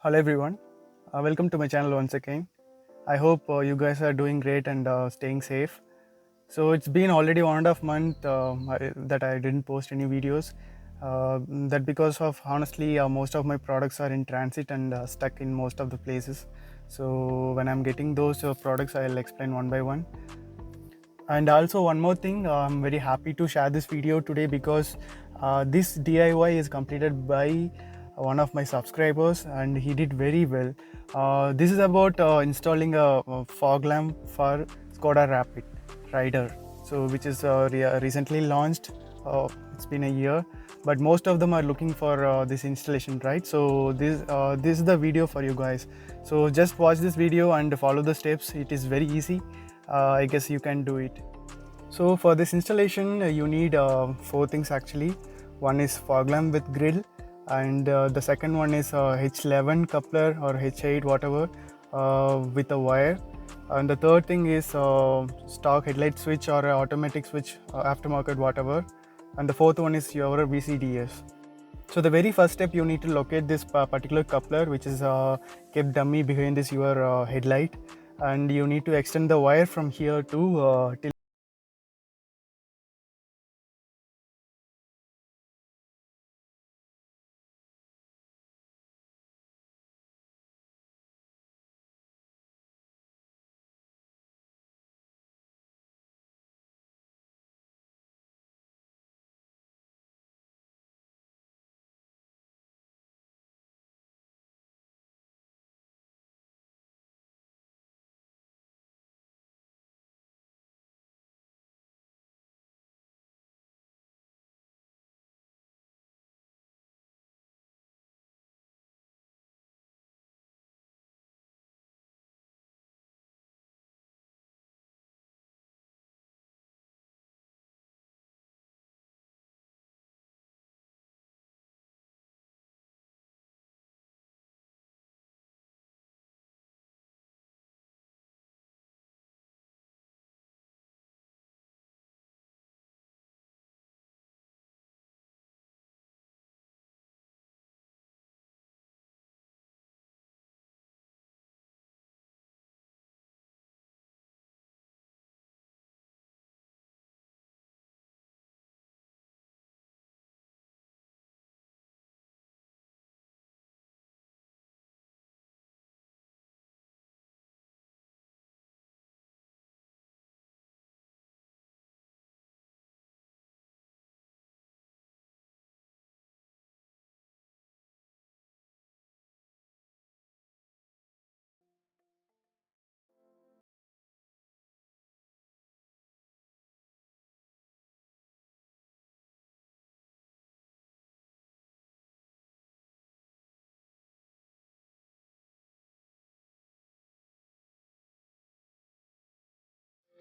Hello everyone, welcome to my channel once again. I hope you guys are doing great and staying safe. So it's been already 1.5 month that I didn't post any videos. That because of honestly most of my products are in transit and stuck in most of the places. So when I'm getting those products, I'll explain one by one. And also one more thing, I'm very happy to share this video today because this DIY is completed by one of my subscribers and he did very well. This is about installing a fog lamp for Skoda Rapid Rider, so which is recently launched. It's been a year, but most of them are looking for this installation, right? So this is the video for you guys. So just watch this video and follow the steps. It is very easy. I guess you can do it. So for this installation, you need four things actually. One is fog lamp with grill, and the second one is H11 coupler or H8 whatever with a wire. And the third thing is stock headlight switch or a automatic switch, aftermarket whatever. And the fourth one is your VCDS. So the very first step, you need to locate this particular coupler which is kept dummy behind this your headlight, and you need to extend the wire from here to till.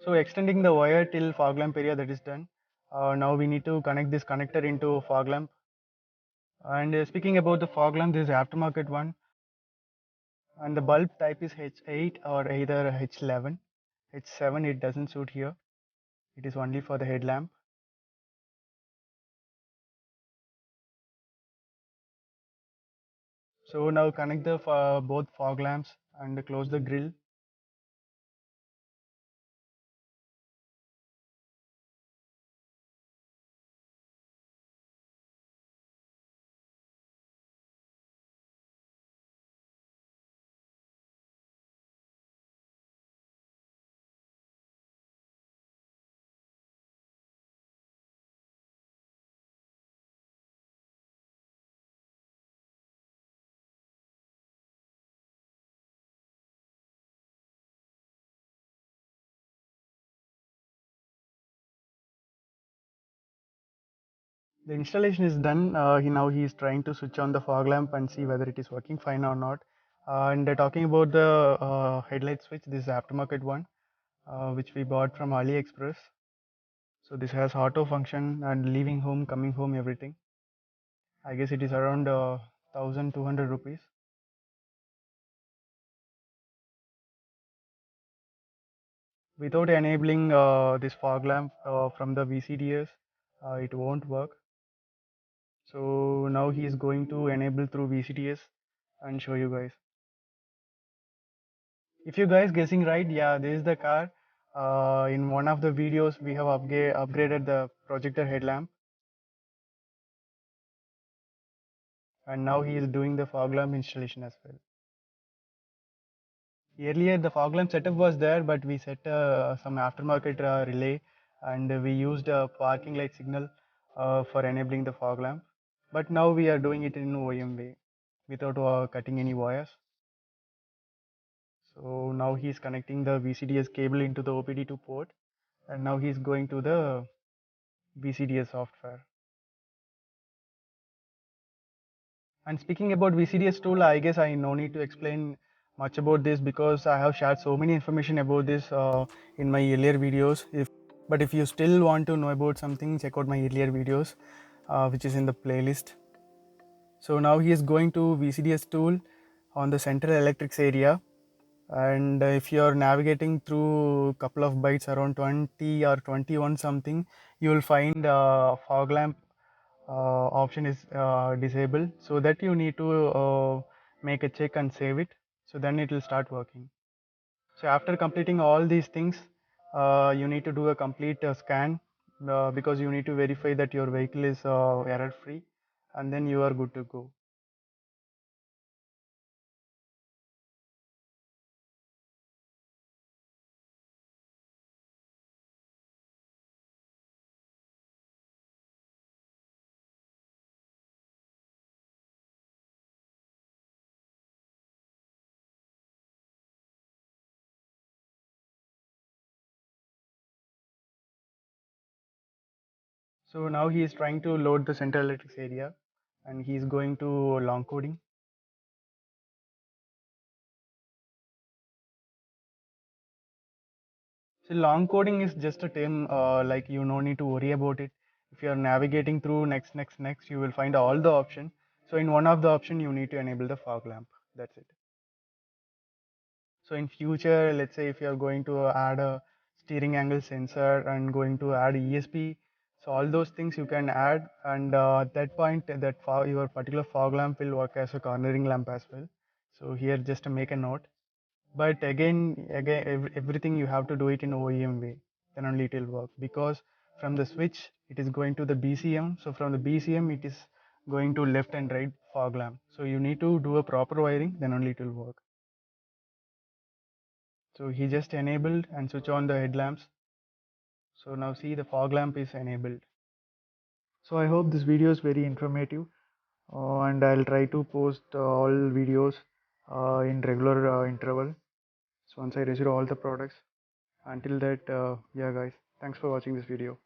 So extending the wire till fog lamp area, that is done. Now we need to connect this connector into fog lamp. And speaking about the fog lamp, this is aftermarket one, and the bulb type is H8 or either H11. H7 it doesn't suit here. It is only for the headlamp. So now connect the both fog lamps and close the grill. The installation is done. Now he is trying to switch on the fog lamp and see whether it is working fine or not. And talking about the headlight switch, this is aftermarket one, which we bought from AliExpress. So this has auto function and leaving home, coming home, everything. I guess it is around 1200 rupees. Without enabling this fog lamp from the VCDS, it won't work. So now he is going to enable through VCDS and show you guys. If you guys guessing right, yeah, this is the car. In one of the videos, we have upgraded the projector headlamp, and now he is doing the fog lamp installation as well. Earlier, the fog lamp setup was there, but we set some aftermarket relay, and we used a parking light signal for enabling the fog lamp. But now we are doing it in OEM way without cutting any wires. So now he's connecting the VCDS cable into the OPD2 port, and now he's going to the VCDS software. And speaking about VCDS tool, I guess I no need to explain much about this because I have shared so many information about this in my earlier videos. But if you still want to know about something, check out my earlier videos, which is in the playlist. So now he is going to VCDS tool on the central electrics area, and if you are navigating through a couple of bytes around 20 or 21 something, you will find fog lamp option is disabled, so that you need to make a check and save it, so then it will start working. So after completing all these things, you need to do a complete scan, because you need to verify that your vehicle is error free, and then you are good to go. So now he is trying to load the central electrics area, and he is going to long coding. So long coding is just a term, like you no need to worry about it. If you are navigating through next, you will find all the option. So in one of the option, you need to enable the fog lamp. That's it. So in future, let's say if you are going to add a steering angle sensor and going to add ESP, so all those things you can add, and at that point, your particular fog lamp will work as a cornering lamp as well. So here, just to make a note. But again, everything you have to do it in OEM way, then only it will work, because from the switch it is going to the BCM. So from the BCM it is going to left and right fog lamp. So you need to do a proper wiring, then only it will work. So he just enabled and switch on the headlamps. So now see, the fog lamp is enabled. So I hope this video is very informative, and I'll try to post all videos in regular interval. So once I receive all the products. Until that, yeah guys, thanks for watching this video.